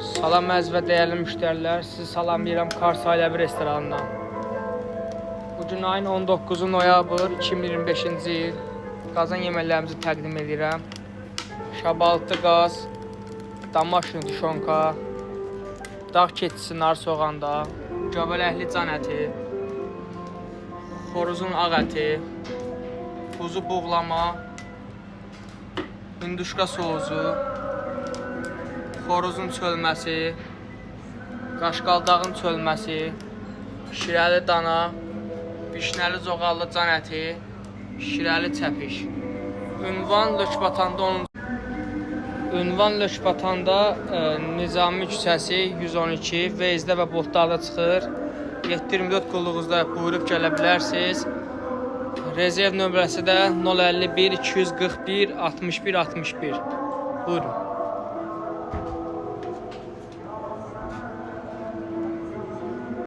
Salam əziz və dəyərli müştərilər, sizi salamlayıram Kars Ailəvi restoranından. Bugün ayın 19 noyabr 2025-ci il qazan yeməklərimizi təqdim edirəm. Şabalıtlı qaz, damaşın tuşonka, dağ keçisi nar soğanda, göbələkli can əti, xoruzun ağ əti, kuzu buğlama, hündüşka soğuzu, xoruzun çölməsi, qaşqaldağın çölməsi, şirəli dana, bişnəli zoğallı can əti, şirəli çəpiş. Ünvan Lökbatanda Nizami küçəsi 112 Vezdə və Botlarda çıxır. 724 qulluğunuzda buyurub gələ bilərsiniz. Rezerv nömrəsi də 051 241 61 61. Buyurun.